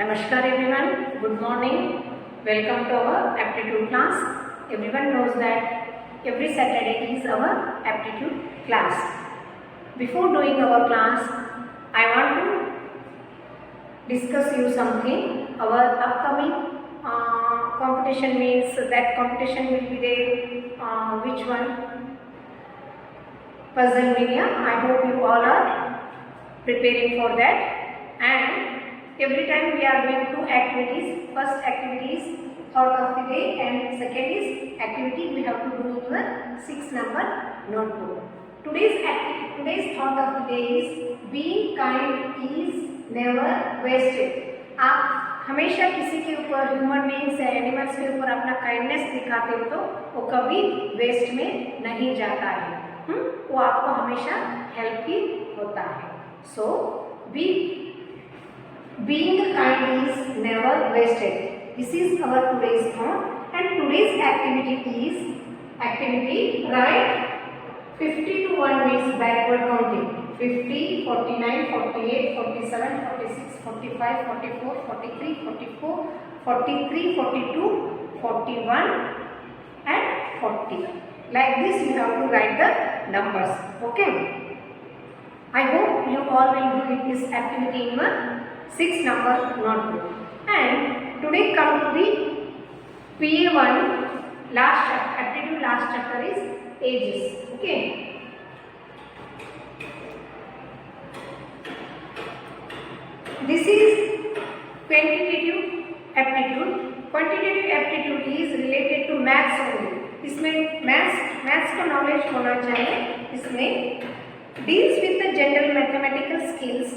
Namaskar everyone, good morning. Welcome to our aptitude class. Everyone knows that every Saturday is our aptitude class. Before doing our class, I want to discuss you something. Our upcoming competition means that competition will be there. Which one? Puzzle media. I hope you all are preparing for that. And every time we are doing two activities. First activity is thought of the day and second is activity we have to do in your 6 number notebook. Today's thought of the day is being kind is never wasted. आप हमेशा किसी के ऊपर human beings या animals के ऊपर अपना kindness दिखाते हो तो वो कभी वेस्ट में नहीं जाता है. वो आपको हमेशा हेल्प ही होता है. सो being kind is never wasted. This is our today's thought and today's activity is write 50 to 1 means backward counting. 50, 49, 48, 47, 46, 45, 44, 43, 44, 43, 42, 41 and 40. Like this you have to write the numbers. Okay. I hope you all will do this activity in your 6 number notebook. And today come to the PA1 aptitude last chapter is ages. Okay. This is quantitative aptitude. Quantitative aptitude is related to maths only. इसमें maths का knowledge होना चाहिए. इसमें deals with the general mathematical skills.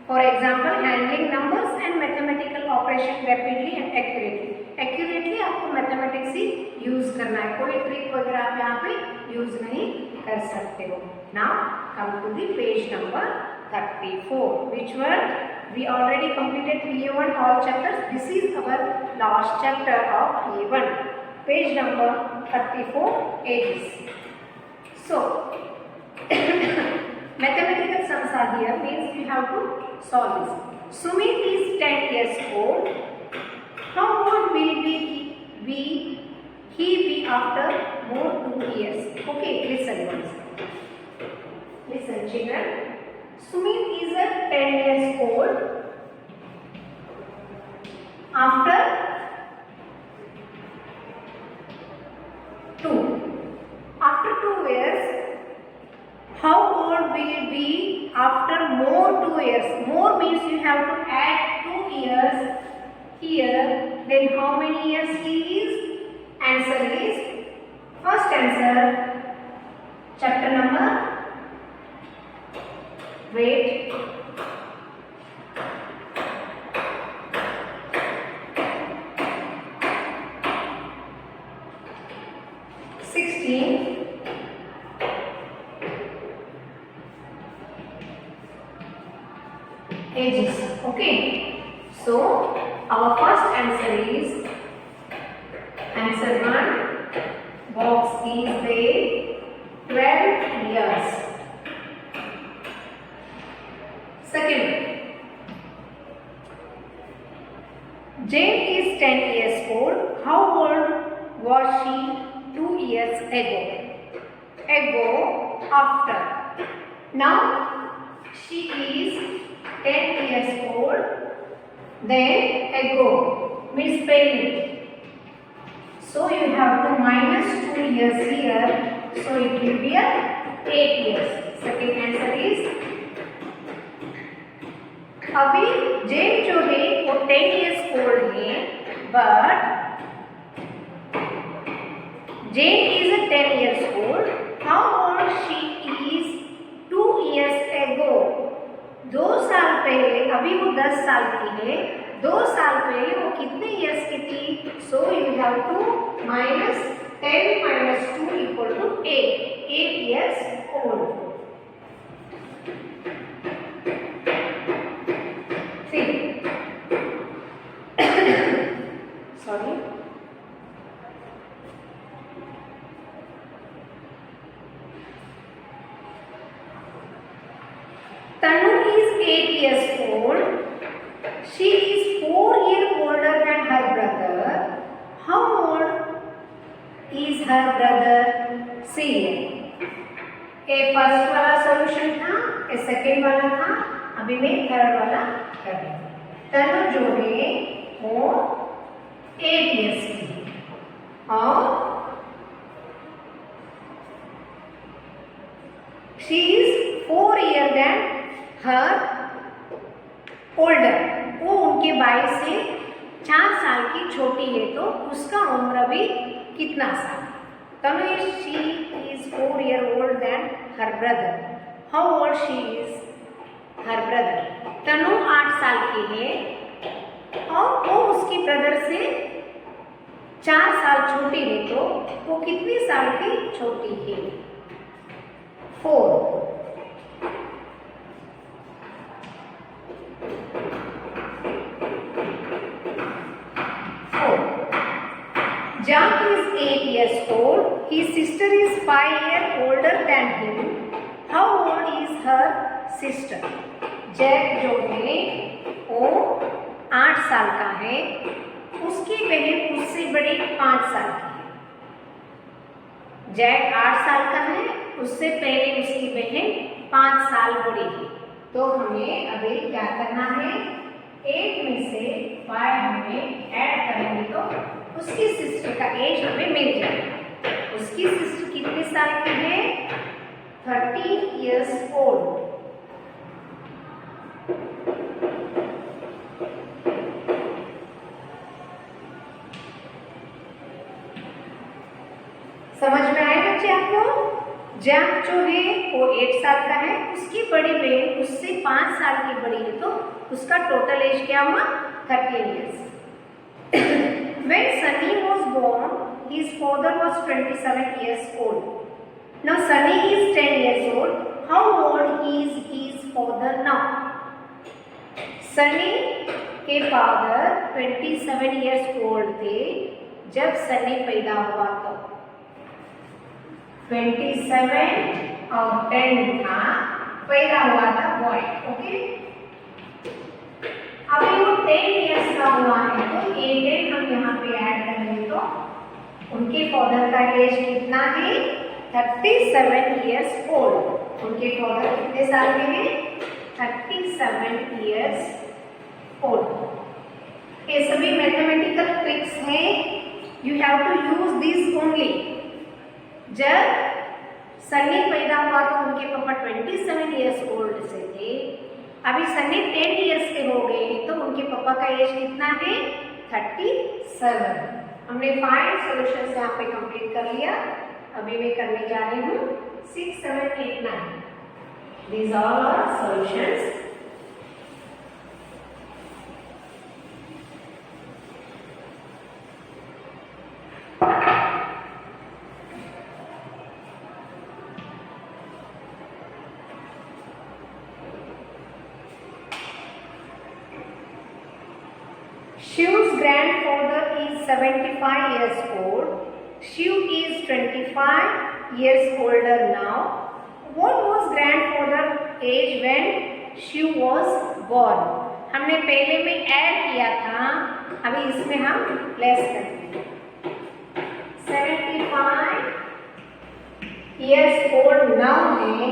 For example, handling numbers and mathematical operation rapidly and accurately. Accurately आपको mathematics ही use करना है. कोई trick वगैरह आप यहाँ पे use नहीं कर सकते हो. Now come to the page number 34. Which one? We already completed PA1 all chapters. This is our last chapter of PA1. Page number 34. Ages. So mathematical sums are here means we have to solve this. Sumit is 10 years old. How old will he be after more 2 years? Okay, listen once. Listen children. Sumit is 10 years old. After 2 years. How old will it be after more 2 years? More means you have to add 2 years here. Then how many years he is? Answer is, first answer, chapter number, wait, ages. Okay. So our first answer is answer 1. Box is there 12 years. Second, Jane is 10 years old. How old was she 2 years ago? After. Now she is 10 years old, then ago means payment. So you have to minus 2 years here, so it will be 8 years. Second answer is, अभी जेन जो है वो 10 years old है, but Jane is 10 years old. How old she is 2 years ago? 2 साल पहले, अभी वो 10 साल की है, 2 साल पहले वो कितने इयर्स की थी? So you have to minus 10 minus 2 equal to 8 years old. See, sorry. Tanu is 8 years old. She is 4 is her brother सी है। ए फर्स्ट वाला सॉल्यूशन था, ए सेकेंड वाला था, अभी मैं थर्ड वाला कर रही हूँ। तनु जो है वो 8 years की है और she is 4 years than her older। वो उनके भाई से 4 साल की छोटी है, तो उसका उम्र भी कितना साल? तनु she is 4 years old than her brother। How old she is her brother? तनु 8 साल की है और वो उसकी ब्रदर से 4 साल छोटी है, तो वो कितनी साल की छोटी है? 4। Jack is 8 years old. His sister is 5 years older than him. How old is her sister? Jack जो है वो 8 साल का है, उसकी बहन उससे बड़ी 5 साल की है। जैक 8 साल का है, उससे पहले उसकी बहन 5 साल बड़ी है। तो हमें अभी क्या करना है? 8 में से 5 हमें ऐड करेंगे तो उसकी सिस्टर का एज हमें मिल जाएगा। उसकी सिस्टर कितने साल की है? 13 years old। समझ में आए बच्चे आपको? जैक जो है वो 8 साल का है, उसकी बड़ी बहन उससे 5 साल की बड़ी है, तो उसका टोटल एज क्या हुआ? 13 years। When Sunny was born, his father was 27 years old. Now Sunny is 10 years old. How old is his father now? Sunny के फादर 27 years old थे जब सनी पैदा हुआ, तो 27 और 10 था, पैदा हुआ था बॉय। ओके, अभी वो 10 years का हुआ है, तो ये 10 हम यहाँ पे ऐड करेंगे तो उनके फादर का एज कितना है? 37 years old। उनके फादर कितने साल के हैं? 37 years old। ये सभी मैथमेटिकल ट्रिक्स हैं, you have to use this only. जब सनी पैदा हुआ तो उनके पापा 27 years old से थे, अभी सनी 10 years के हो गए, तो उनके पापा का एज कितना है? 37। हमने 5 सॉल्यूशंस यहाँ पे कंप्लीट कर लिया। अभी मैं करने जा रही हूँ 6, 7, 8, 9। These all are solutions। Shiv's grandfather is 75 years old. Shiv is 25 years older now. What was grandfather's age when Shiv was born? हमने पहले में ऐड किया था, अभी इसमें हम लेस करेंगे। 75 years old now है,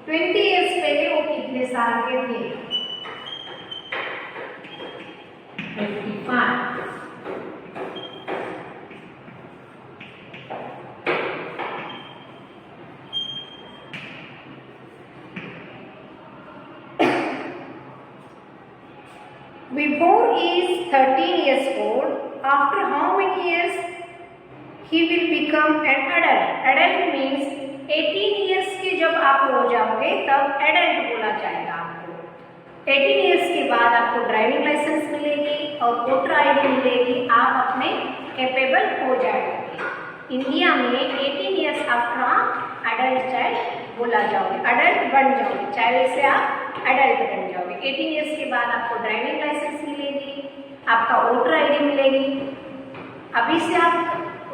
20 years पहले वो कितने साल के थे? 25। Vibhor is 13 years old. After how many years he will become an adult? Adult means 18 years के जब आप हो जाओगे तब adult बोला जाएगा आपको। 18 years के बाद आपको ड्राइविंग लाइसेंस मिलेगी और वोटर आईडी मिलेगी, आप अपने कैपेबल हो जाएंगे। इंडिया में 18 years आफ्टर आप अडल्ट चाइल्ड बोला जाओगे, अडल्ट बन जाओगे, चाइल्ड से आप अडल्ट बन जाओगे। 18 years के बाद आपको ड्राइविंग लाइसेंस मिलेगी, आपका वोटर आईडी मिलेगी। अभी से आप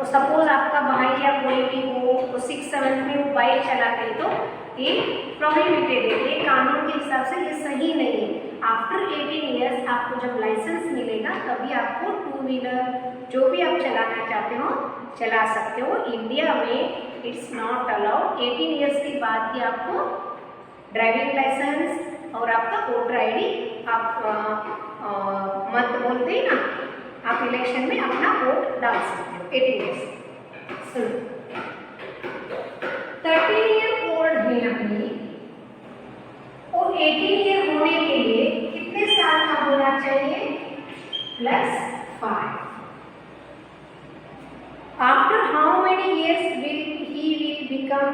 सपोज आपका भाई या कोई भी हो, वो 6, 7 में वो बाइक चलाते हैं, तो ये प्रोहिबिटेड है, ये कानून के हिसाब से ये सही नहीं है। आफ्टर 18 years आपको जब लाइसेंस मिलेगा तभी आपको 2 व्हीलर जो भी आप चलाना चाहते हो चला सकते हो। इंडिया में इट्स नॉट अलाउड। 18 ईयर्स के बाद ही आपको ड्राइविंग लाइसेंस और आपका वोटर ID आप मत बोलते हैं ना, आप इलेक्शन में अपना वोट डाल सकते हो 18 ईयर्स। सुनो, 13 ईयर ओल्ड है अपनी, और 18 ईयर होने के लिए कितने साल का होना चाहिए? +5। After how many years he will become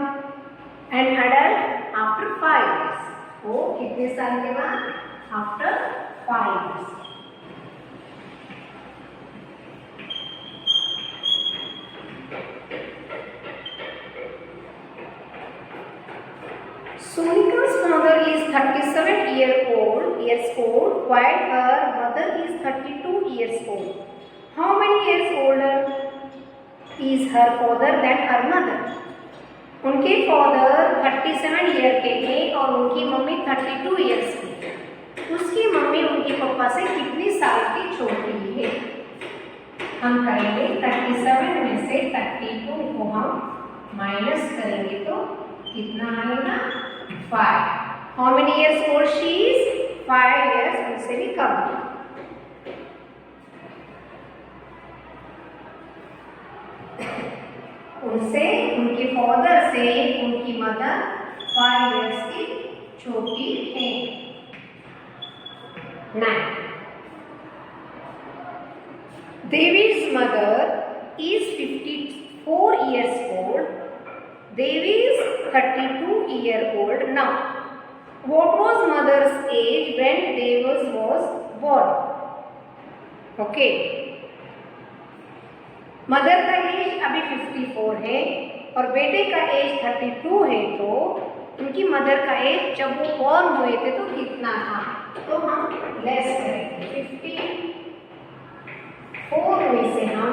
an adult? After 5 years. वो कितने साल के बाद? After 5 years. Sunika's father is 37 years old, while her mother is 32 years old. How many years older is her father than her mother? उनके father 37 year के थे और उनकी मम्मी 32 ईयर्स की। उसकी मम्मी उनके पापा से कितनी साल की छोटी है? हम करेंगे 37 में से 32 को हम माइनस करेंगे तो कितना आएगा? 5। How many years old she is? 5 years, उनसे भी कम। उनसे, उनके फादर से उनकी मदर 5 इयर्स की छोटी है। 9. Devi's mother is 54 years old. Devi is 32 year old now. What was mother's age when Devi was born? Okay. Mother का एज अभी 54 है और बेटे का एज 32 है, तो उनकी मदर का एज जब वो बॉर्न हुए थे तो कितना था? तो हम लेस करेंगे। 54 में से हम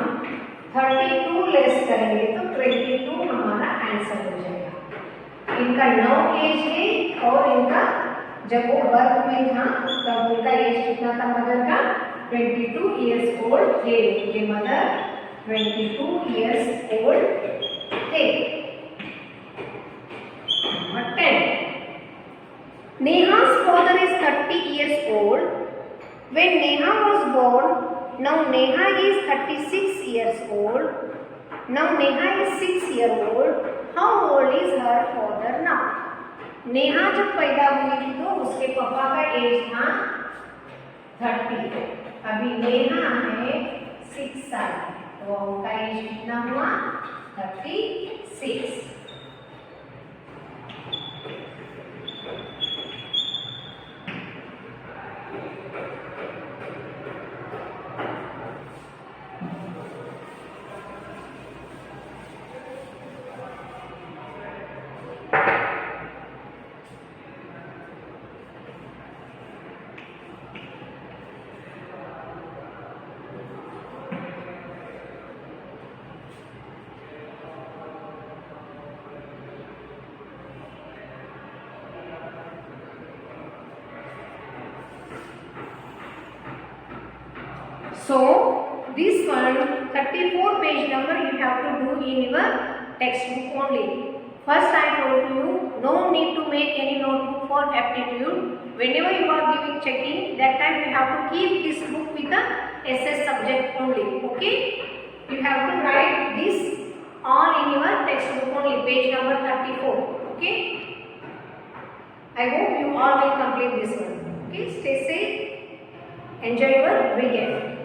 32 लेस करेंगे तो 22 हमारा आंसर हो जाएगा। इनका 9 एज है और इनका जब वो बर्थ में था तब उनका एज कितना था मदर का? 22 ईयर्स ओल्ड थे उनके मदर। 22 years old थे। Number 10. Neha's father is 30 years old. When Neha was born, now Neha is 36 years old. Now Neha is 6 years old. How old is her father now? Neha जब पैदा हुई थी तो उसके पापा का एज था 30। अभी नेहा है 6 साल, तो उनका एज कितना हुआ? 36। So this one 34 page number you have to do in your textbook only. First I told you no need to make any notebook for aptitude. Whenever you are giving checking, that time you have to keep this book with the SS subject only. Okay? You have to write this all in your textbook only, page number 34. Okay? I hope you all will complete this one. Okay? Stay safe. Enjoy your weekend.